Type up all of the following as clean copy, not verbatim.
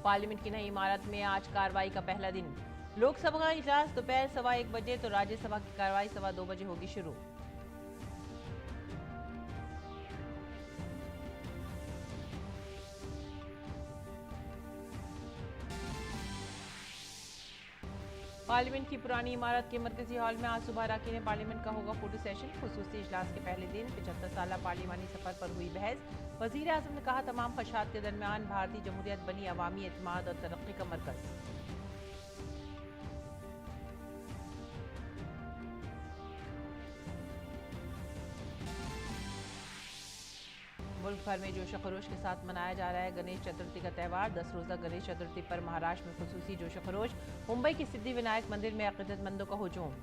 Parliament की नई इमारत में आज कार्रवाई का पहला दिन। लोकसभा का इजलास दोपहर 1:15 बजे तो राज्यसभा की कार्रवाई 2:15 बजे होगी शुरू। पार्लियामेंट की पुरानी इमारत के मरकजी हॉल में आज सुबह अरकान पार्लियामेंट का होगा फोटो सेशन। खुसूसी इजलास के पहले दिन 75 साल पार्लिमानी सफर पर हुई बहस। वजीर आजम ने कहा, तमाम खदशात के दरमियान भारतीय जमहूरियत बनी अवामी एतमाद और तरक्की का मरकज। मुल्क भर में जोश खरोश के साथ मनाया जा रहा है गणेश चतुर्थी का त्यौहार। 10 रोजा गणेश चतुर्थी पर महाराष्ट्र में खुसूसी जोश खरोश। मुंबई के सिद्धि विनायक मंदिर में अकीदतमंदों का हुजूम।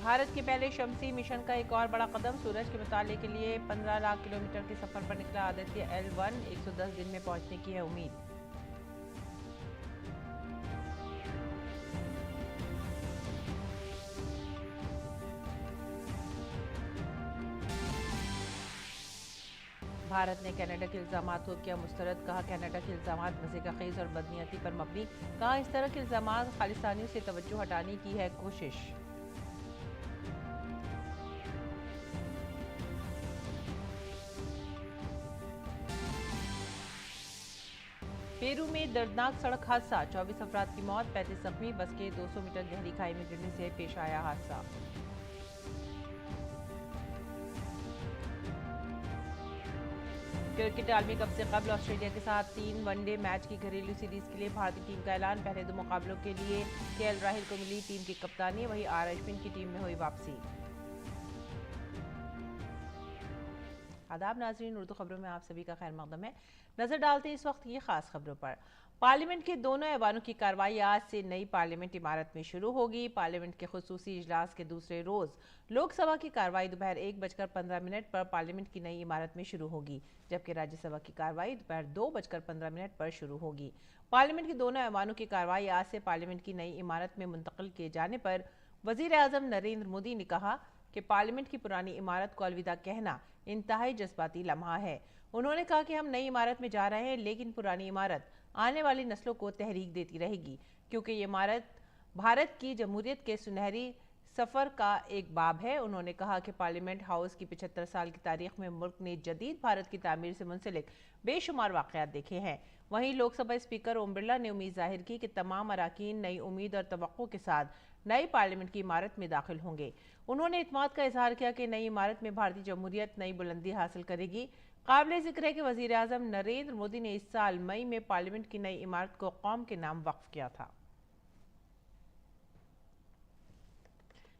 भारत के पहले शमसी मिशन का एक और बड़ा कदम। सूरज के मुताले के लिए 15 लाख किलोमीटर के सफर पर निकला आदित्य L1। 110 दिन में पहुंचने की है उम्मीद। भारत ने कनाडा के इल्जाम को किया मुस्तरद। कहा, कनाडा के इल्जाम मज़े का खेज और बदनीयती पर मबनी। कहा, इस तरह के इल्जाम खालिस्तानियों से तवज्जो हटाने की है कोशिश। पेरू में दर्दनाक सड़क हादसा। 24 अफराद की मौत, 35 जख्मी। बस के 200 मीटर गहरी खाई में गिरने से पेश आया हादसा। क्रिकेट आलमी कप से कबल ऑस्ट्रेलिया के साथ 3 वनडे मैच की घरेलू सीरीज के लिए भारतीय टीम का ऐलान। पहले 2 मुकाबलों के लिए KL राहुल को मिली टीम की कप्तानी, वहीं R अश्विन की टीम में हुई वापसी। आदाब नाजरीन, उर्दू खबरों में आप सभी का खैर मकदम है। नजर डालते हैं इस वक्त की खास खबरों पर। पार्लियामेंट के दोनों ऐवानों की कार्रवाई आज से नई पार्लियामेंट इमारत में शुरू होगी। पार्लियामेंट के खुसूसी इजलास के दूसरे रोज लोकसभा की कार्रवाई दोपहर 1:15 पर पार्लियामेंट की नई इमारत में शुरू होगी, जबकि राज्यसभा की कार्रवाई दोपहर 2:15 पर शुरू होगी। पार्लियामेंट के दोनों ऐवानों की कार्रवाई आज से पार्लियामेंट की नई इमारत में मुंतकिल किए जाने पर वजीर आजम नरेंद्र मोदी ने कहा कि पार्लियामेंट की पुरानी इमारत को अलविदा कहना इंतहाई जज्बाती लम्हा है। उन्होंने कहा कि हम नई इमारत में जा रहे हैं, लेकिन पुरानी इमारत आने वाली नस्लों को तहरीक देती रहेगी, क्योंकि ये इमारत भारत की जमहूरियत के सुनहरी सफ़र का एक बाब है। उन्होंने कहा कि पार्लियामेंट हाउस की 75 साल की तारीख में मुल्क ने जदीद भारत की तामीर से मुंसलिक बेशुमार वाक़यात देखे हैं। वहीं लोकसभा स्पीकर ओम बिरला ने उम्मीद जाहिर की कि तमाम अराकीन नई उम्मीद और तवक्को के साथ नई पार्लियामेंट की इमारत में दाखिल होंगे। उन्होंने इत्मीनान का इजहार किया कि नई इमारत में भारतीय जमहूरियत नई बुलंदी हासिल करेगी। काबिल जिक्र है कि वजीर आजम नरेंद्र मोदी ने इस साल मई में पार्लियामेंट की नई इमारत को कौम के नाम वक्फ किया था।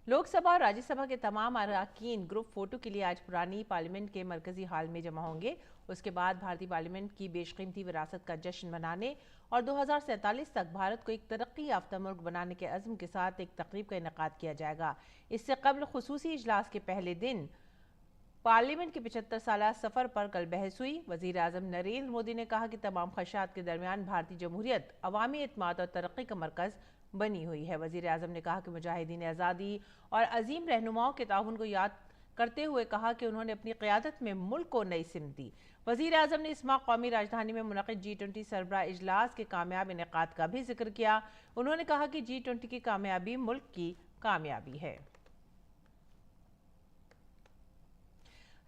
लोकसभा और राज्यसभा के तमाम अरकान ग्रुप फोटो के लिए आज पुरानी पार्लियामेंट के मरकजी हॉल में जमा होंगे। उसके बाद भारतीय पार्लियामेंट की बेशकीमती विरासत का जश्न मनाने और 2047 तक भारत को एक तरक्की याफ्ता मुल्क बनाने के अज़्म के साथ एक तकरीब का इनेकाद किया जाएगा। इससे कबल खुसूसी इजलास के पहले दिन पार्लियामेंट के 75 साल सफर पर कल बहस हुई। वजीर आजम नरेंद्र मोदी ने कहा कि तमाम खदशात के दरमियान भारतीय जमहूरियत अवामी एतमाद और तरक्की का मरकज बनी हुई है। वजीर आजम ने कहा कि मुजाहिदीन आज़ादी और अजीम रहनुमाओं के ताउन को याद करते हुए कहा कि उन्होंने अपनी क़यादत में मुल्क को नई सिमत दी। वजीर आजम ने इस माह कौमी राजधानी में मुनक़िद G20 सरबराह इजलास के कामयाब इनेकाद का भी जिक्र किया। उन्होंने कहा कि G20 की कामयाबी मुल्क की कामयाबी है।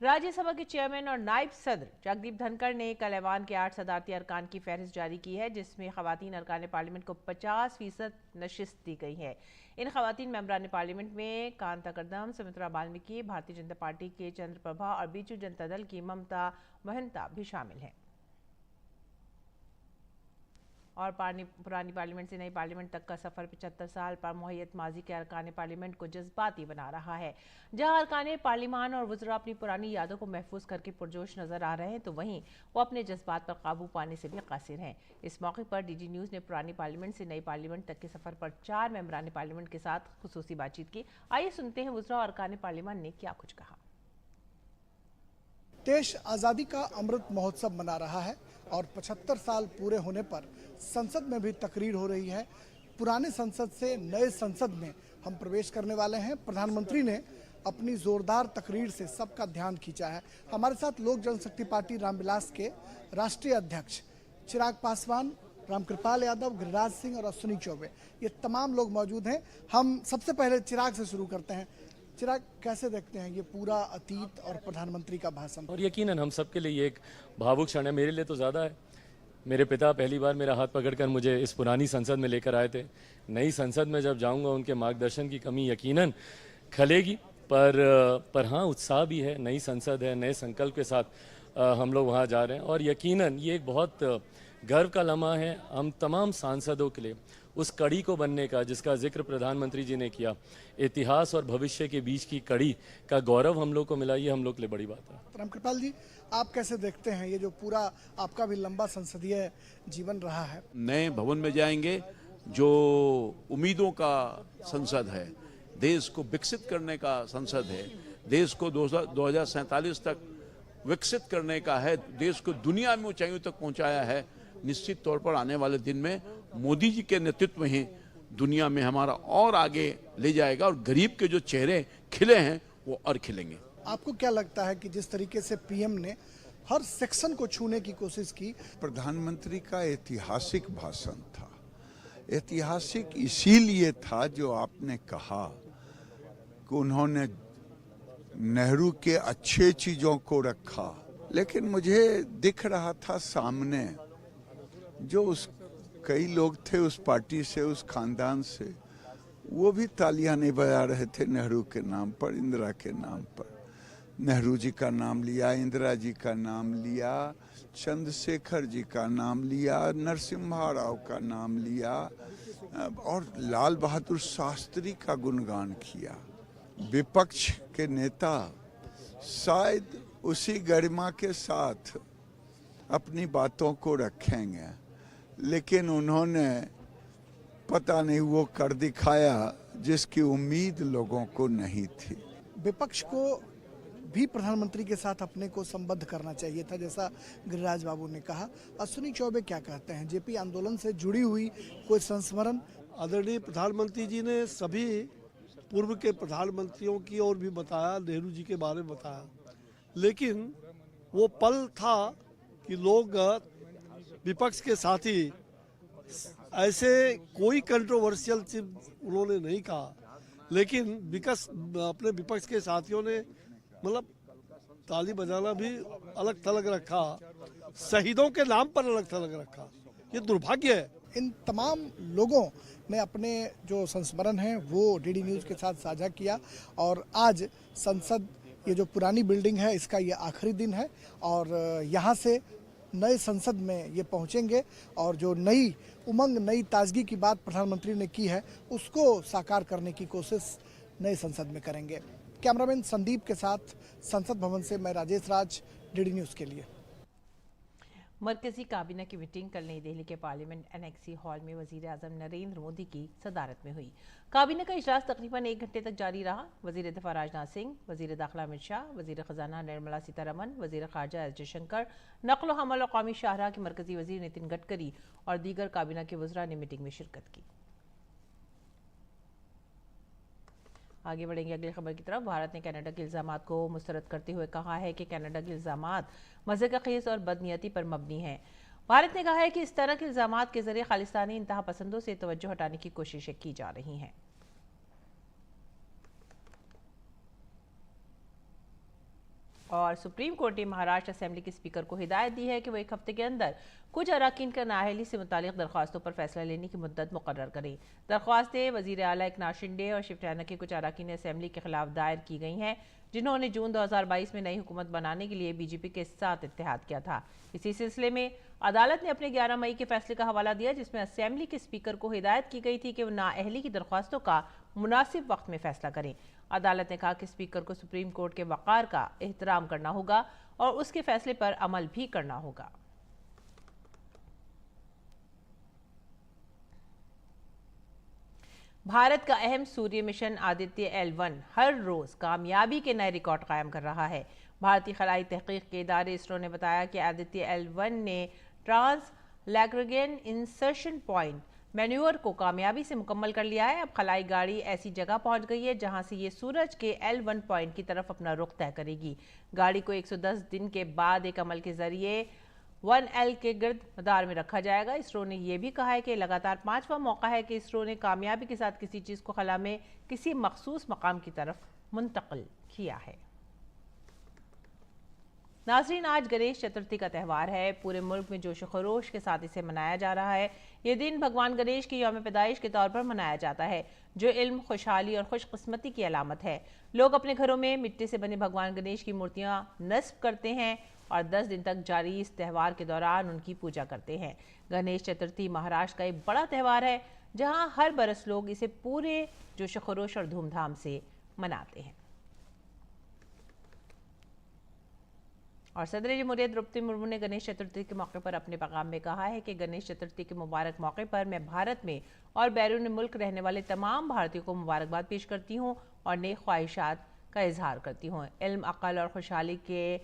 राज्यसभा के चेयरमैन और नायब सदर जगदीप धनखड़ ने कल ऐवान के 8 सदारती अरकान की फहरिस्त जारी की है, जिसमें खवातीन अरकान पार्लियामेंट को 50% नशिस्त दी गई है। इन खवातीन मेंबरान पार्लियामेंट में कांता कर्दम, सुमित्रा बाल्मीकि, भारतीय जनता पार्टी के चंद्र प्रभा और बीजू जनता दल की ममता मोहंता भी शामिल हैं। और पुरानी पार्लियामेंट से नई पार्लियामेंट तक का सफर 75 साल पर मुहैयत माजी के अरकान पार्लियामेंट को जज्बाती बना रहा है। जहां अरकान पार्लियामान और वज़रा अपनी पुरानी यादों को महफूज करके पुरजोश नजर आ रहे हैं, तो वहीं वो अपने जज्बात पर काबू पाने से भी कासिर हैं। इस मौके पर DG न्यूज़ ने पुरानी पार्लियामेंट से नई पार्लियामेंट तक के सफर पर 4 मेंबरान पार्लियामेंट के साथ खुसूसी बातचीत की। आइए सुनते हैं वज़रा और अरकान पार्लियामान ने क्या कुछ कहा। देश आज़ादी का अमृत महोत्सव मना रहा है और 75 साल पूरे होने पर संसद में भी तकरीर हो रही है। पुराने संसद से नए संसद में हम प्रवेश करने वाले हैं। प्रधानमंत्री ने अपनी जोरदार तकरीर से सबका ध्यान खींचा है। हमारे साथ लोक जनशक्ति पार्टी रामविलास के राष्ट्रीय अध्यक्ष चिराग पासवान, रामकृपाल यादव, गिरिराज सिंह और अश्विनी चौबे, ये तमाम लोग मौजूद हैं। हम सबसे पहले चिराग से शुरू करते हैं। चिराग, कैसे देखते हैं ये पूरा अतीत और प्रधानमंत्री का भाषण? और यकीनन हम सबके लिए एक भावुक क्षण है, मेरे लिए तो ज़्यादा है। मेरे पिता पहली बार मेरा हाथ पकड़कर मुझे इस पुरानी संसद में लेकर आए थे। नई संसद में जब जाऊंगा उनके मार्गदर्शन की कमी यकीनन खलेगी, पर हाँ, उत्साह भी है। नई संसद है, नए संकल्प के साथ हम लोग वहाँ जा रहे हैं और यकीनन ये एक बहुत गर्व का लम्हा है हम तमाम सांसदों के लिए, उस कड़ी को बनने का जिसका जिक्र प्रधानमंत्री जी ने किया। इतिहास और भविष्य के बीच की कड़ी का गौरव हम लोग को मिला, ये हम लोग के लिए बड़ी बात है। रामकृपाल जी, आप कैसे देखते हैं ये जो पूरा आपका भी लंबा संसदीय जीवन रहा है? नए भवन में जाएंगे जो उम्मीदों का संसद है, देश को विकसित करने का संसद है, देश को 2047 तक विकसित करने का है, देश को दुनिया में ऊंचाइयों तक पहुंचाया है। निश्चित तौर पर आने वाले दिन में मोदी जी के नेतृत्व में ही दुनिया में हमारा और आगे ले जाएगा और गरीब के जो चेहरे खिले हैं वो और खिलेंगे। आपको क्या लगता है कि जिस तरीके से पीएम ने हर सेक्शन को छूने की कोशिश की? प्रधानमंत्री का ऐतिहासिक भाषण था। ऐतिहासिक इसीलिए था जो आपने कहा कि उन्होंने नेहरू के अच्छे चीजों को रखा, लेकिन मुझे दिख रहा था सामने जो उस कई लोग थे उस पार्टी से, उस खानदान से, वो भी तालियां नहीं बजा रहे थे नेहरू के नाम पर, इंदिरा के नाम पर। नेहरू जी का नाम लिया, इंदिरा जी का नाम लिया, चंद्रशेखर जी का नाम लिया, नरसिम्हा राव का नाम लिया और लाल बहादुर शास्त्री का गुणगान किया। विपक्ष के नेता शायद उसी गरिमा के साथ अपनी बातों को रखेंगे, लेकिन उन्होंने पता नहीं वो कर दिखाया जिसकी उम्मीद लोगों को नहीं थी। विपक्ष को भी प्रधानमंत्री के साथ अपने को संबद्ध करना चाहिए था, जैसा गिरिराज बाबू ने कहा। अश्विनी चौबे क्या कहते हैं? जेपी आंदोलन से जुड़ी हुई कोई संस्मरण? आदरणीय प्रधानमंत्री जी ने सभी पूर्व के प्रधानमंत्रियों की ओर भी बताया, नेहरू जी के बारे में बताया, लेकिन वो पल था कि लोग विपक्ष के साथी ऐसे कोई कंट्रोवर्शियल चीज उन्होंने नहीं कहा, लेकिन अपने विपक्ष के साथियों ने मतलब ताली बजाना भी अलग थलग रखा, शहीदों के नाम पर अलग थलग रखा। ये दुर्भाग्य है। इन तमाम लोगों ने अपने जो संस्मरण हैं वो डीडी न्यूज़ के साथ साझा किया और आज संसद, ये जो पुरानी बिल्डिंग है, इसका ये आखिरी दिन है और यहाँ से नए संसद में ये पहुँचेंगे और जो नई उमंग, नई ताजगी की बात प्रधानमंत्री ने की है उसको साकार करने की कोशिश नए संसद में करेंगे। कैमरामैन संदीप के साथ संसद भवन से मैं राजेश राज, डीडी न्यूज़ के लिए। मरकजी काबीना की मीटिंग कल नई दिल्ली के पार्लियामेंट एनेक्सी हॉल में वजीर आजम नरेंद्र मोदी की सदारत में हुई। काबीना का इजलास तकरीबन 1 घंटे तक जारी रहा। वजीर दिफा राजनाथ सिंह, वजीर दाखिला अमित शाह, वजीर खजाना निर्मला सीतारमन, वजीर खारजा एस जयशंकर, नकल हमल और कौमी शाहराह के मरकजी वजीर नितिन गडकरी और दीगर काबीना के वज़रा ने मीटिंग में शिरकत की। आगे बढ़ेंगे अगली खबर की तरफ। भारत ने कनाडा के इल्जामात को मुस्तरद करते हुए कहा है कि कनाडा के इल्जामात मज़हब खेज़ और बदनीयती पर मबनी हैं। भारत ने कहा है कि इस तरह के इल्जामात के जरिए खालिस्तानी इंतहा पसंदों से तवज्जो हटाने की कोशिशें की जा रही हैं। और सुप्रीम कोर्ट ने महाराष्ट्र असेंबली के स्पीकर को हिदायत दी है कि वो 1 हफ्ते के अंदर कुछ अराकीन का नाअहली से मुतालिक दरख्वास्तों पर फैसला लेने की मुद्दत मुकर्रर करें। दरख्वास्तें वजीर आला एकनाथ शिंदे और शिवसेना के कुछ अराकीन असेंबली के खिलाफ दायर की गई हैं, जिन्होंने जून 2022 में नई हुकूमत बनाने के लिए बीजेपी के साथ इत्तेहाद किया था। इसी सिलसिले में अदालत ने अपने 11 मई के फैसले का हवाला दिया, जिसमें असेंबली के स्पीकर को हिदायत की गई थी कि वो नाअहली की दरख्वास्तों का मुनासिब वक्त में फैसला करें। अदालत ने कहा कि स्पीकर को सुप्रीम कोर्ट के वक़ार का एहतराम करना होगा और उसके फैसले पर अमल भी करना होगा। भारत का अहम सूर्य मिशन आदित्य L1 हर रोज कामयाबी के नए रिकॉर्ड कायम कर रहा है। भारतीय खलाई तहकीक के इदारे इसरो ने बताया कि आदित्य L1 ने trans Lagrangian insertion point manoeuvre को कामयाबी से मुकम्मल कर लिया है। अब खलाई गाड़ी ऐसी जगह पहुंच गई है जहां से ये सूरज के L1 पॉइंट की तरफ अपना रुख तय करेगी। गाड़ी को 110 दिन के बाद एक अमल के जरिए 1L के गिर्द मदार में रखा जाएगा। इसरो ने यह भी कहा है कि लगातार 5वां मौका है कि इसरो ने कामयाबी के साथ किसी चीज़ को खला में किसी मखसूस मकाम की तरफ मुंतकिल किया है। नाज़रीन, आज गणेश चतुर्थी का त्यौहार है। पूरे मुल्क में जोश खरोश के साथ इसे मनाया जा रहा है। ये दिन भगवान गणेश की यौम पैदाइश के तौर पर मनाया जाता है, जो इल्म, खुशहाली और खुशकिस्मती की अलामत है। लोग अपने घरों में मिट्टी से बने भगवान गणेश की मूर्तियां नस्ब करते हैं और 10 दिन तक जारी इस त्यौहार के दौरान उनकी पूजा करते हैं। गणेश चतुर्थी महाराष्ट्र का एक बड़ा त्यौहार है, जहाँ हर बरस लोग इसे पूरे जोश खरोश और धूमधाम से मनाते हैं। और सदर जमहूरियत द्रौपदी मुर्मू ने गणेश चतुर्थी के मौके पर अपने पैगाम में कहा है कि गणेश चतुर्थी के मुबारक मौके पर मैं भारत में और बैरून मुल्क रहने वाले तमाम भारतीयों को मुबारकबाद पेश करती हूँ और नेक ख्वाहिशात का इजहार करती हूँ। इल्म, अक़ल और खुशहाली के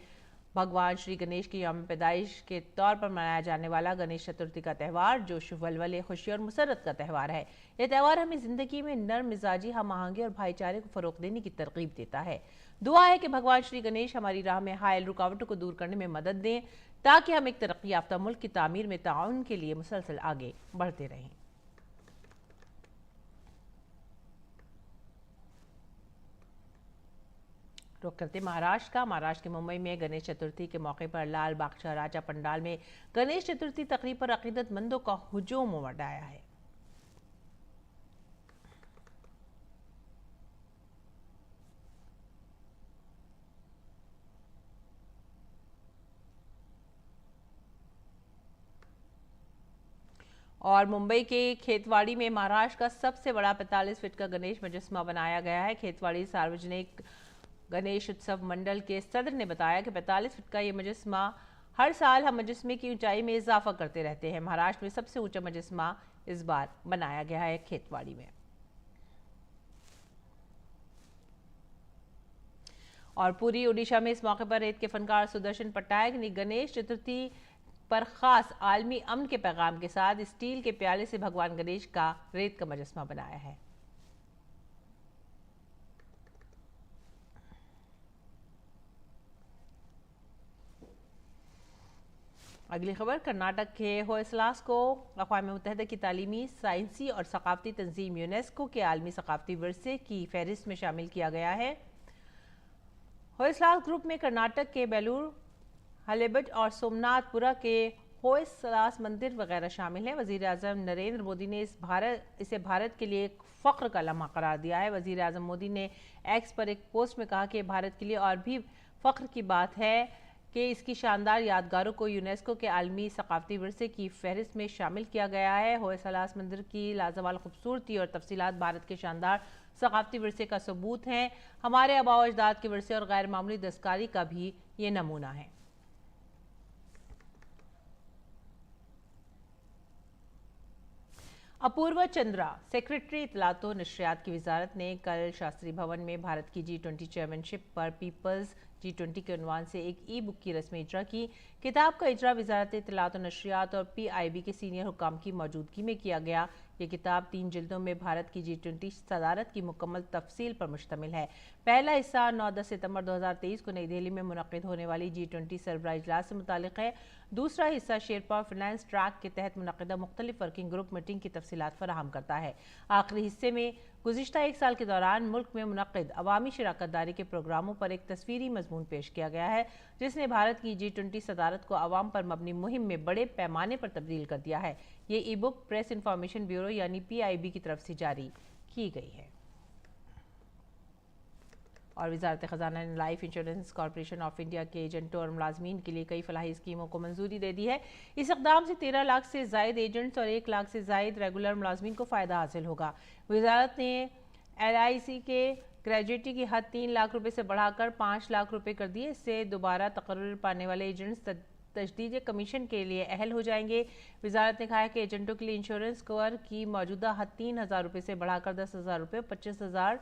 भगवान श्री गणेश की यौम पैदाइश के तौर पर मनाया जाने वाला गणेश चतुर्थी का त्यौहार जोश, वलवले, खुशी और मुसरत का त्यौहार है। यह त्यौहार हमें ज़िंदगी में नर्म मिजाजी, हम आहंगी और भाईचारे को फ़रोग़ देने की तरगीब देता है। दुआ है कि भगवान श्री गणेश हमारी राह में हायल रुकावटों को दूर करने में मदद दें, ताकि हम एक तरक्की याफ्ता मुल्क की तामीर में ताउन के लिए मुसलसल आगे बढ़ते रहें। रुख करते महाराष्ट्र के मुंबई में गणेश चतुर्थी के मौके पर लाल बादशाह राजा पंडाल में गणेश चतुर्थी तकरीब पर अकीदतमंदों का हुजूम उमड़ आया है। और मुंबई के खेतवाड़ी में महाराष्ट्र का सबसे बड़ा 45 फीट का गणेश मुजस्समा बनाया गया है। खेतवाड़ी सार्वजनिक गणेश उत्सव मंडल के सदर ने बताया कि 45 फीट का ये मुजस्समा हर साल हम मुजस्समे की ऊंचाई में इजाफा करते रहते हैं। महाराष्ट्र में सबसे ऊंचा मुजस्समा इस बार बनाया गया है खेतवाड़ी में। और पूरी ओडिशा में इस मौके पर रेत के फनकार सुदर्शन पट्टायक ने गणेश चतुर्थी पर खास आलमी अमन के पैगाम के साथ स्टील के प्याले से भगवान गणेश का रेत का मुजस्समा बनाया है। अगली खबर, कर्नाटक के होयसलास को अक़वाम मुत्तहिदा की तालीमी, साइंसी और सकाफती तंजीम यूनेस्को के आलमी सकाफती विरसे की फहरिस्त में शामिल किया गया है। होयसलास ग्रुप में कर्नाटक के बेलूर, हलेबीड और सोमनाथपुरा के होयसलास मंदिर वगैरह शामिल हैं। वज़ीर आज़म नरेंद्र मोदी ने इसे भारत के लिए एक फ़ख्र का लम्हा करार दिया है। वज़ीर आज़म मोदी ने एक्स पर एक पोस्ट में कहा कि भारत के लिए और भी फ़ख्र की बात है कि इसकी शानदार यादगारों को यूनेस्को के आलमी सकाफती विरसे की फहरिस्त में शामिल किया गया है। होयसलास मंदिर की लाजवाल खूबसूरती और तफसीलात भारत के शानदार सकाफती विरसे का सबूत हैं। हमारे आबा व अजदाद के विरसे और गैर मामूली दस्तकारी का भी ये नमूना है। अपूर्वा चंद्रा, सेक्रेटरी इत्तलात व नशरियात की वजारत ने कल शास्त्री भवन में भारत की G20 चेयरमैनशिप पर पीपल्स G20 के उन्वान से एक ई बुक की रस्मी इजरा की। किताब का इजरा वजारत इत्तलात व नशरियात और PIB के सीनियर हुकाम की मौजूदगी में किया गया। ये किताब 3 जिल्दों में भारत की G20 सदारत की मुकम्मल तफसील पर मुश्तमिल है। पहला हिस्सा 9-10 सितंबर 2023 को नई दिल्ली में मुनक़्क़िद होने वाली G20 सरबराह इजलास से मुतालिक है। दूसरा हिस्सा शेरपा फाइनेंस ट्रैक के तहत मुनक़्क़िदा मुख्तलिफ वर्किंग ग्रुप मीटिंग की तफसीलात फराहम करता है। आखिरी हिस्से में गुज़िश्ता एक साल के दौरान मुल्क में मुनक़्क़िद अवामी शराकतदारी के प्रोग्रामों पर एक तस्वीरी मजमून पेश किया गया है, जिसने भारत की G20 सदारत को अवाम पर मबनी मुहिम में बड़े पैमाने पर तब्दील कर दिया है। ये ई बुक प्रेस इंफॉर्मेशन ब्यूरो यानी PIB की तरफ से जारी की गई है। और वज़ारत ख़ज़ाना ने life insurance corporation of India के एजेंटों और मुलाजमीन के लिए कई फलाही स्कीमों को मंजूरी दे दी है। इस इक़दाम से 13 लाख से ज़ायद एजेंट्स और 1 लाख से ज़ायद रेगुलर मुलाजमीन को फ़ायदा हासिल होगा। वज़ारत ने LIC के ग्रेजुएटी की हद 3 लाख रुपये से बढ़ाकर 5 लाख रुपये कर दी है। इससे दोबारा तकर्रुर पाने वाले एजेंट्स तजदीद कमीशन के लिए अहल हो जाएंगे। वज़ारत ने कहा है कि एजेंटों के लिए इंश्योरेंस कवर की मौजूदा हद 3,000 रुपये से बढ़ाकर 10,000 रुपये, 25,000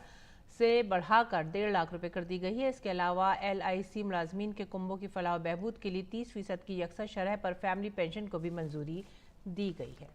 से बढ़ाकर 1.5 लाख रुपये कर दी गई है। इसके अलावा LIC मुलाजमीन के कुंबों की फलाह व बहबूद के लिए 30% की यकसा शरह पर फैमिली पेंशन को भी मंजूरी दी गई है।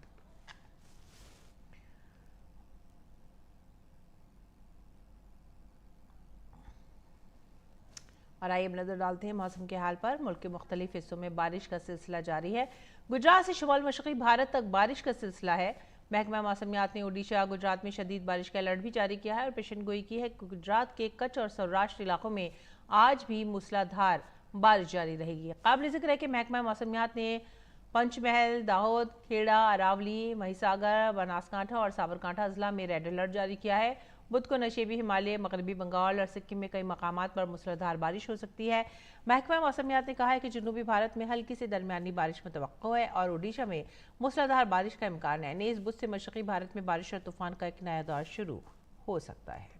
और आइए अब नजर डालते हैं मौसम के हाल पर। मुल्क के मुख्तलिफ हिस्सों में बारिश का सिलसिला जारी है। गुजरात से शुमाल मशरक़ी भारत तक बारिश का सिलसिला है। महकमा मौसमियात ने ओडिशा गुजरात में शदीद बारिश का अलर्ट भी जारी किया है और पेशन गोई की है कि गुजरात के कच्छ और सौराष्ट्र इलाकों में आज भी मूसलाधार बारिश जारी रहेगी। काबिल जिक्र है कि महकमा मौसमियात ने पंचमहल, दाहोद, खेड़ा, अरावली, महिसागर, बनासकांठा और साबरकांठा अजला में रेड अलर्ट जारी किया है। बुध को नशेबी हिमालय, मगरबी बंगाल और सिक्किम में कई मकामात पर मूसलाधार बारिश हो सकती है। महकमा मौसमियात ने कहा है कि जनूबी भारत में हल्की से दरमियानी बारिश मुतवक्को है और ओडिशा में मूसलाधार बारिश का इम्कान है। नेज़ बुध से मशरक़ी भारत में बारिश और तूफान का एक नया दौर शुरू हो सकता है।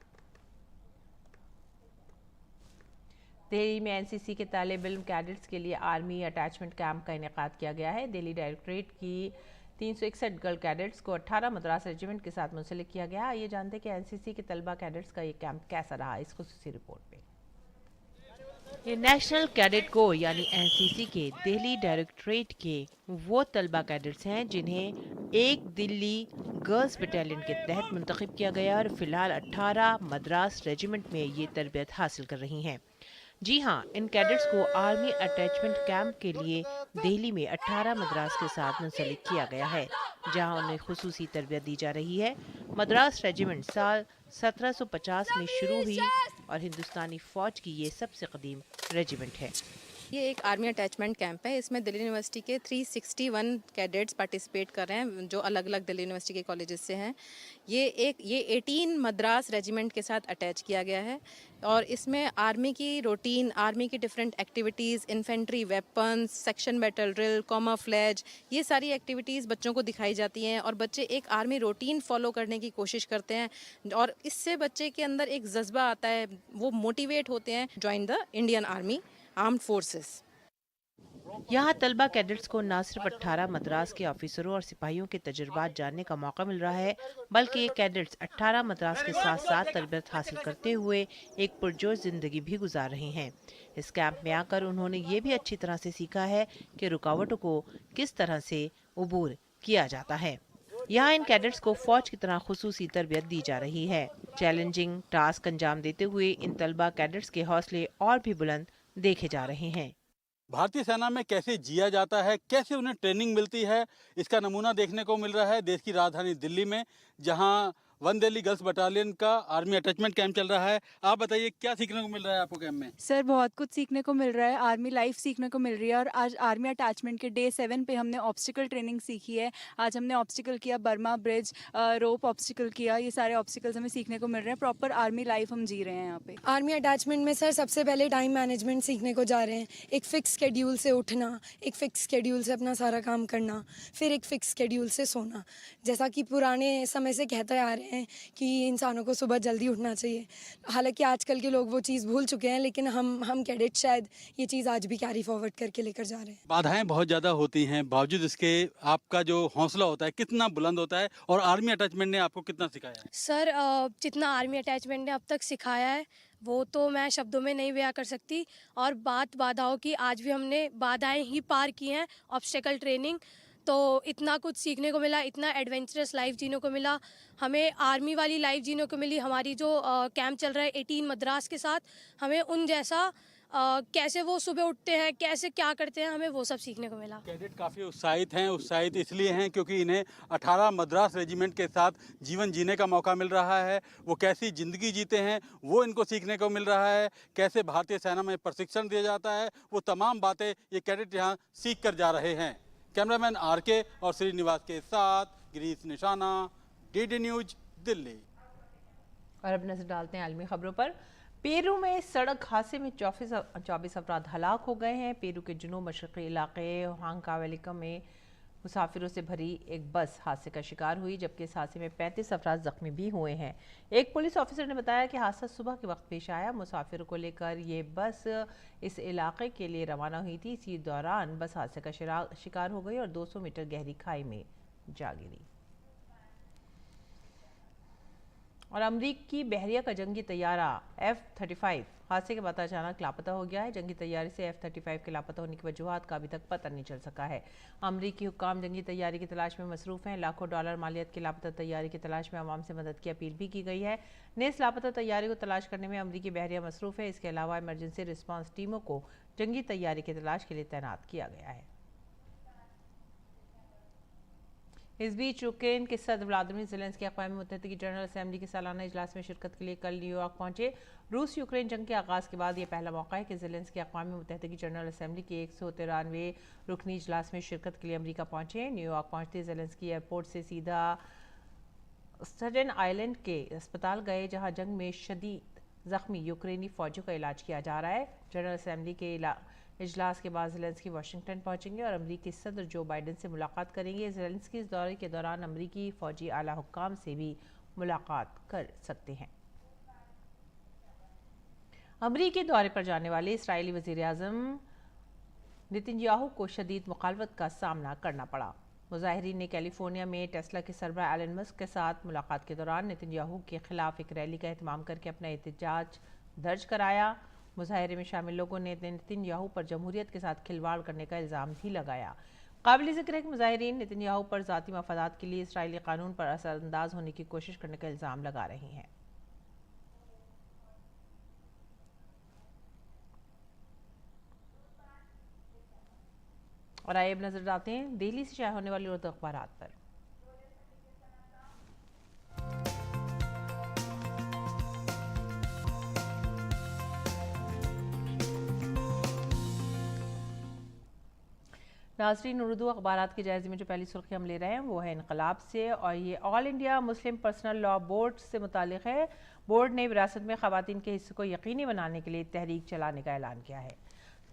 दिल्ली में एनसीसी के तालिब इल्म कैडेट्स के लिए आर्मी अटैचमेंट कैंप का इनेकाद किया गया है। दिल्ली डायरेक्टरेट की 361 गर्ल कैडेट्स को 18 मद्रास रेजिमेंट के साथ मुंसलिक किया गया। ये जानते हैं कि एनसीसी के तलबा कैडेट्स का ये कैंप कैसा रहा, इस खुसूसी रिपोर्ट में। ये नेशनल कैडेट कोर यानी एनसीसी के दिल्ली डायरेक्टरेट के वो तलबा कैडेट्स हैं जिन्हें एक दिल्ली गर्ल्स बटालियन के तहत मुंतखब किया गया और फिलहाल 18 मद्रास रेजिमेंट में ये तरबियत हासिल कर रही हैं। जी हाँ, इन कैडेट्स को आर्मी अटैचमेंट कैंप के लिए दिल्ली में 18 मद्रास के साथ मुंसलिक किया गया है, जहां उन्हें खुसूसी तरबियत दी जा रही है। मद्रास रेजिमेंट साल 1750 में शुरू हुई और हिंदुस्तानी फौज की ये सबसे कदीम रेजिमेंट है। ये एक आर्मी अटैचमेंट कैंप है। इसमें दिल्ली यूनिवर्सिटी के 361 कैडेट्स पार्टिसिपेट कर रहे हैं जो अलग अलग दिल्ली यूनिवर्सिटी के कॉलेजेस से हैं। ये 18 मद्रास रेजिमेंट के साथ अटैच किया गया है और इसमें आर्मी की रूटीन, आर्मी की different activities, infantry, weapons, section battle drill, camouflage, ये सारी एक्टिविटीज़ बच्चों को दिखाई जाती हैं और बच्चे एक आर्मी रूटीन फॉलो करने की कोशिश करते हैं और इससे बच्चे के अंदर एक जज्बा आता है, वो मोटिवेट होते हैं join the Indian army armed forces. यहाँ तलबा कैडेट्स को न सिर्फ 18 मद्रास के ऑफिसरों और सिपाहियों के तजुर्बात जानने का मौका मिल रहा है, बल्कि ये कैडेट्स 18 मद्रास के साथ साथ तरबियत हासिल करते हुए एक पुरजोश जिंदगी भी गुजार रहे हैं। इस कैंप में आकर उन्होंने ये भी अच्छी तरह से सीखा है कि रुकावटों को किस तरह से उबूर किया जाता है। यहाँ इन कैडेट्स को फौज की तरह खुसूसी तरबियत दी जा रही है। चैलेंजिंग टास्क अंजाम देते हुए इन तलबा कैडेट्स के हौसले और भी बुलंद देखे जा रहे हैं। भारतीय सेना में कैसे जिया जाता है, कैसे उन्हें ट्रेनिंग मिलती है, इसका नमूना देखने को मिल रहा है देश की राजधानी दिल्ली में, जहां वन दिल्ली गर्ल्स बटालियन का आर्मी अटैचमेंट कैंप चल रहा है। आप बताइए क्या सीखने को मिल रहा है आपको कैंप में? सर बहुत कुछ सीखने को मिल रहा है, आर्मी लाइफ सीखने को मिल रही है और आज आर्मी अटैचमेंट के डे 7 पे हमने ऑब्स्टिकल ट्रेनिंग सीखी है। आज हमने ऑब्स्टिकल किया, बर्मा ब्रिज, रोप ऑब्स्टिकल किया, ये सारे ऑब्स्टिकल्स हमें सीखने को मिल रहे हैं। प्रॉपर आर्मी लाइफ हम जी रहे हैं यहाँ पे। आर्मी अटैचमेंट में सर सबसे पहले टाइम मैनेजमेंट सीखने को जा रहे हैं। एक फिक्स शेड्यूल से उठना, एक फिक्स शेड्यूल से अपना सारा काम करना, फिर एक फिक्स शेड्यूल से सोना। जैसा कि पुराने समय से कहते आ रहे हैं कि इंसानों को सुबह जल्दी उठना चाहिए, हालांकि आजकल के लोग वो चीज़ भूल चुके हैं, लेकिन हम कैडेट शायद ये चीज़ आज भी कैरी फॉरवर्ड करके लेकर जा रहे हैं। बाधाएं बहुत ज़्यादा होती हैं, बावजूद इसके आपका जो हौसला होता है कितना बुलंद होता है और आर्मी अटैचमेंट ने आपको कितना सिखाया है? सर जितना आर्मी अटैचमेंट ने अब तक सिखाया है वो तो मैं शब्दों में नहीं बयां कर सकती। और बात बाधाओं की, आज भी हमने बाधाएं ही पार की हैं। ऑब्स्टेकल ट्रेनिंग तो इतना कुछ सीखने को मिला, इतना एडवेंचरस लाइफ जीने को मिला, हमें आर्मी वाली लाइफ जीने को मिली। हमारी जो कैंप चल रहा है 18 मद्रास के साथ, हमें उन जैसा कैसे वो सुबह उठते हैं, कैसे क्या करते हैं, हमें वो सब सीखने को मिला। कैडेट काफ़ी उत्साहित हैं, उत्साहित इसलिए हैं क्योंकि इन्हें 18 मद्रास रेजिमेंट के साथ जीवन जीने का मौका मिल रहा है। वो कैसी ज़िंदगी जीते हैं वो इनको सीखने को मिल रहा है, कैसे भारतीय सेना में प्रशिक्षण दिया जाता है, वो तमाम बातें ये कैडेट यहाँ सीख कर जा रहे हैं। कैमरामैन आरके और श्रीनिवास के साथ गिरीश निशाना, डीडी न्यूज, दिल्ली। और अब नजर डालते हैं आलमी खबरों पर। पेरू में सड़क हादसे में 24 अफराद हलाक हो गए हैं। पेरू के जुनूब मशरक़ी इलाके हांकावेलिकम में मुसाफिरों से भरी एक बस हादसे का शिकार हुई, जबकि इस हादसे में 35 अफराद जख्मी भी हुए हैं। एक पुलिस ऑफिसर ने बताया कि हादसा सुबह के वक्त पेश आया। मुसाफिरों को लेकर ये बस इस इलाके के लिए रवाना हुई थी। इसी दौरान बस हादसे का शिकार हो गई और 200 मीटर गहरी खाई में जा गिरी। और अमरीकी बहरिया का जंगी तैयारा F-35 हादसे के बाद अचानक लापता हो गया है। जंगी तैयारे से F-35 के लापता होने की वजूहात का अभी तक पता नहीं चल सका है। अमरीकी हुक्काम जंगी तैयारी की तलाश में मसरूफ़ हैं। लाखों डॉलर मालियत की लापता तैयारी की तलाश में आवाम से मदद की अपील भी की गई है। नेस लापता तैयारी को तलाश करने में अमरीकी बहरिया मसरूफ़ है। इसके अलावा इमरजेंसी रिस्पांस टीमों को जंगी तैयारी की तलाश के लिए तैनात किया गया है। इस बीच यूक्रेन के सदर व्लादिमीर ज़ेलेंस्की अक़वाम मुत्तहिदा की जनरल असेंबली के सालाना इजलास में शिरकत के लिए कल न्यूयॉर्क पहुंचे। रूस यूक्रेन जंग के आगाज़ के बाद ये पहला मौका है कि ज़ेलेंस्की अक़वाम मुत्तहिदा की जनरल असेंबली के 193वें रुकनी इजलास में शिरकत के लिए अमरीका पहुंचे। न्यूयॉर्क पहुंचते ज़ेलेंस्की एयरपोर्ट से सीधा स्टेटन आइलैंड के अस्पताल गए, जहाँ जंग में शदीद ज़ख्मी यूक्रेनी फ़ौजियों का इलाज किया जा रहा है। जनरल असेंबली के इजलास के बाद ज़ेलेंस्की वाशिंगटन पहुंचेंगे और अमरीकी सदर जो बाइडन से मुलाकात करेंगे। ज़ेलेंस्की इस दौरे के दौरान अमरीकी फ़ौजी आला हुक्काम से भी मुलाकात कर सकते हैं। अमरीकी दौरे पर जाने वाले इस्राएली वज़ीर आज़म नेतन्याहू को शदीद मुखालफत का सामना करना पड़ा। मुजाहिरीन ने कैलिफोर्निया में टेस्ला के सरबराह एलन मस्क के साथ मुलाकात के दौरान नेतन्याहू के खिलाफ एक रैली का एहतमाम करके अपना एहतजाज दर्ज कराया। मुजाहिरे में शामिल लोगों ने नेतन्याहू पर जमहूरियत के साथ खिलवाड़ करने का इल्ज़ाम भी लगाया। काबिल ज़िक्र है कि मुजाहिरीन नेतन्याहू पर ज़ाती मफादात के लिए इसराइली कानून पर असरअंदाज होने की कोशिश करने का इल्ज़ाम लगा रहे हैं। और आइए अब नजर डालते हैं दिल्ली से शाया होने वाली उर्दू अखबारात पर। नाज़रीन, उर्दू अखबारात के जायज़े में जो पहली सुर्खी हम ले रहे हैं वो है इनकलाब से, और ये all India Muslim personal law board से मुतालिक है। बोर्ड ने विरासत में ख़वातीन के हिस्से को यकीनी बनाने के लिए तहरीक चलाने का ऐलान किया है।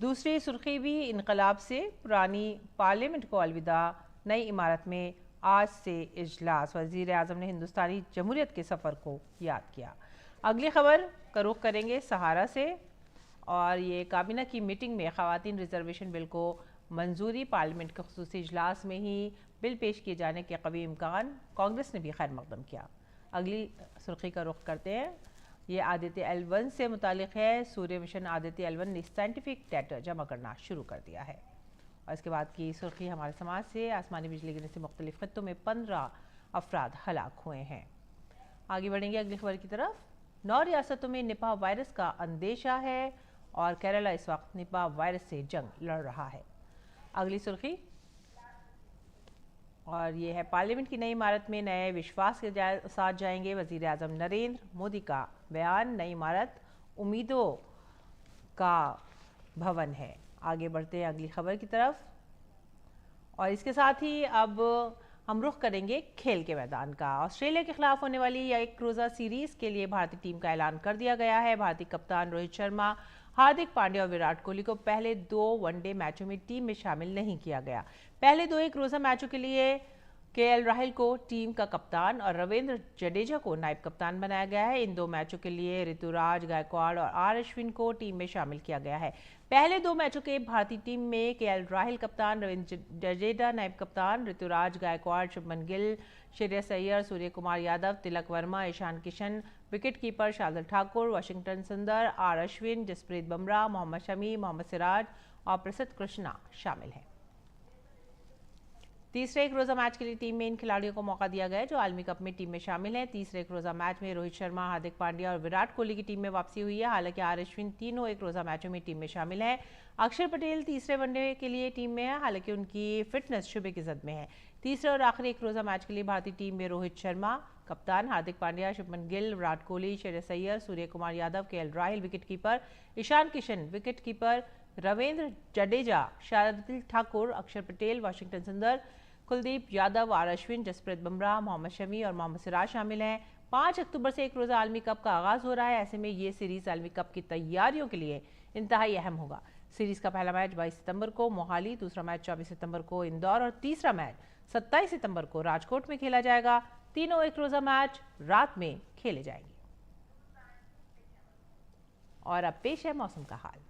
दूसरी सुर्खी भी इनकलाब से, पुरानी पार्लियामेंट को अलविदा, नई इमारत में आज से इजलास, वज़ीर आज़म ने हिंदुस्तानी जमहूरियत के सफ़र को याद किया। अगली खबर का रुख करेंगे सहारा से, और ये काबीना की मीटिंग में ख़वातीन रिजर्वेशन बिल को मंजूरी, पार्लियामेंट के ख़ुसूसी इजलास में ही बिल पेश किए जाने के कवी इम्कान, कांग्रेस ने भी खैर मकदम किया। अगली सुर्खी का रुख करते हैं, ये आदित्य L1 से मुतालिक है। सूर्य मिशन आदित्य L1 ने साइंटिफिक डेटा जमा करना शुरू कर दिया है। और इसके बाद की सुर्खी हमारे समाज से, आसमानी बिजली गिरने से मुख्तलिफ खित्तों में 15 अफराद हलाक हुए हैं। आगे बढ़ेंगे अगली खबर की तरफ। 9 रियासतों में निपा वायरस का अंदेशा है और केरला इस वक्त निपा वायरस से जंग लड़ रहा है। अगली सुर्खी, और ये है पार्लियामेंट की नई इमारत में नए विश्वास के साथ जाएंगे वज़ीर आज़म नरेंद्र मोदी का बयान। नई इमारत उम्मीदों का भवन है। आगे बढ़ते हैं अगली खबर की तरफ, और इसके साथ ही अब हम रुख करेंगे खेल के मैदान का। ऑस्ट्रेलिया के खिलाफ होने वाली एक रोज़ा सीरीज़ के लिए भारतीय टीम का ऐलान कर दिया गया है। भारतीय कप्तान रोहित शर्मा, हार्दिक पांड्या और विराट कोहली को पहले 2 वनडे मैचों में टीम में शामिल नहीं किया गया। पहले 2 एक रोज़ा मैचों के लिए KL राहुल को टीम का कप्तान और रविंद्र जडेजा को नायब कप्तान बनाया गया है। इन 2 मैचों के लिए ऋतुराज गायकवाड़ और R अश्विन को टीम में शामिल किया गया है। पहले 2 मैचों के भारतीय टीम में KL राहुल कप्तान, रविंद्र जडेजा नायब कप्तान, Ruturaj Gaikwad, Shubman Gill, Shreyas Iyer, Surya Kumar Yadav, Tilak Varma, Ishan Kishan, wicket keeper Shardul Thakur, Washington Sundar, R Ashwin, Jasprit Bumrah, Mohammed Shami, Mohammed Siraj और प्रसिद्ध कृष्णा शामिल हैं। तीसरे एक रोज़ा मैच के लिए टीम में इन खिलाड़ियों को मौका दिया गया है जो आलमी कप में टीम में शामिल हैं। तीसरे एक रोज़ा मैच में रोहित शर्मा, हार्दिक पांड्या और विराट कोहली की टीम में वापसी हुई है। हालांकि R अश्विन तीनों एक रोज़ा मैचों में टीम में शामिल है। अक्षर पटेल तीसरे वनडे के लिए टीम में है, हालांकि उनकी फिटनेस शुबे की जद में है। तीसरे और आखिरी एक रोज़ा मैच के लिए भारतीय टीम में रोहित शर्मा कप्तान, Hardik Pandya, Shubman Gill, Virat Kohli, Shreyas Iyer, Surya Kumar Yadav, KL Rahul wicket keeper, Ishan Kishan wicket keeper, Ravindra Jadeja, Shardul Thakur, Axar Patel, Washington सुंदर, कुलदीप यादव, R अश्विन, जसप्रीत बुमराह, मोहम्मद शमी और मोहम्मद सिराज शामिल हैं। 5 अक्टूबर से एक रोज़ा आलमी कप का आगाज़ हो रहा है। ऐसे में ये सीरीज़ आलमी कप की तैयारियों के लिए इंतहाई अहम होगा। सीरीज़ का पहला मैच 22 सितंबर को मोहाली, दूसरा मैच 24 सितंबर को इंदौर और तीसरा मैच 27 सितंबर को राजकोट में खेला जाएगा। तीनों एक रोज़ा मैच रात में खेले जाएंगे। और अब पेश है मौसम का हाल।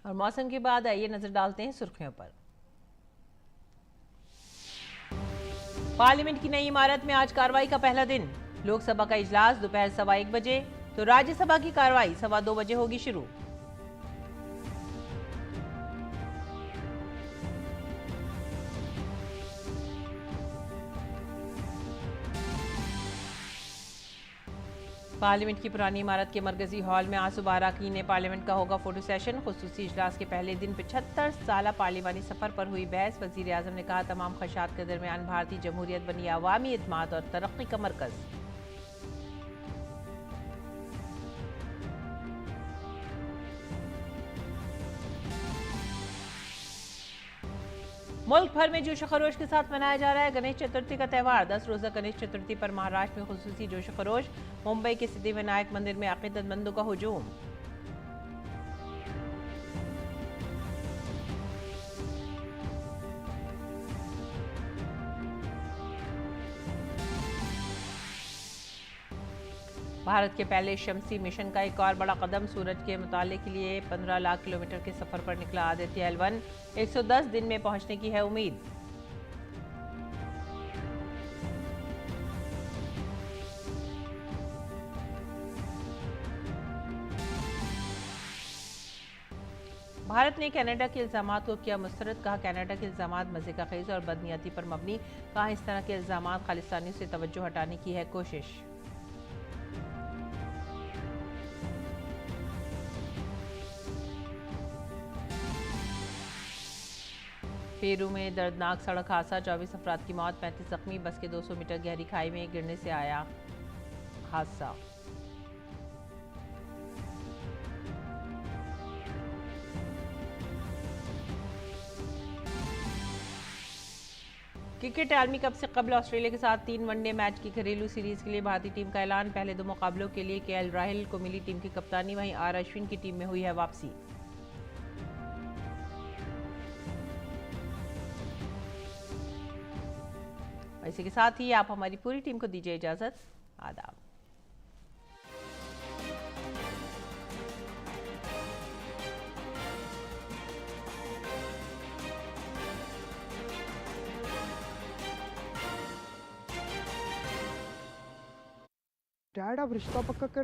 और मौसम के बाद आइए नजर डालते हैं सुर्खियों पर। पार्लियामेंट की नई इमारत में आज कार्रवाई का पहला दिन। लोकसभा का इजलास दोपहर 1:15 बजे तो राज्यसभा की कार्रवाई 2:15 बजे होगी शुरू। पार्लियामेंट की पुरानी इमारत के मरकजी हॉल में आज सुबह अरकान पार्लियामेंट का होगा फोटो सेशन। खुसूसी इजलास के पहले दिन 75 साल पार्लिमानी सफर पर हुई बहस। वजीर आजम ने कहा, तमाम खदशात के दरमियान भारतीय जमहूरियत बनी अवामी इत्मीनान और तरक्की का मरकज। मुल्क भर में जोश खरोश के साथ मनाया जा रहा है गणेश चतुर्थी का त्यौहार। 10 रोजा गणेश चतुर्थी पर महाराष्ट्र में खुसूसी जोश खरोश। मुंबई के सिद्धिविनायक मंदिर में अकीदतमंदों का हुजूम। भारत के पहले शमसी मिशन का एक और बड़ा कदम। सूरज के मुताले के लिए 15 लाख किलोमीटर के सफर पर निकला आदित्य L1। 110 दिन में पहुंचने की है उम्मीद। भारत ने कनाडा के इल्जामात को किया मुस्तरद। कहा, कनाडा के इल्जामात मजे का खेज और बदनीयती पर मबनी। कहा, इस तरह के इल्जामात खालिस्तानियों से तवज्जो हटाने की है कोशिश। पेरू में दर्दनाक सड़क हादसा, 24 अफराद की मौत, 35 जख्मी। बस के 200 मीटर गहरी खाई में गिरने से आया हादसा। क्रिकेट आलमी कप से कबल ऑस्ट्रेलिया के साथ 3 वनडे मैच की घरेलू सीरीज के लिए भारतीय टीम का ऐलान। पहले 2 मुकाबलों के लिए KL राहुल को मिली टीम की कप्तानी, वहीं R अश्विन की टीम में हुई है वापसी। इसी के साथ ही आप हमारी पूरी टीम को दीजिए इजाजत। आदाब। डैड, आप रिश्ता पक्का कर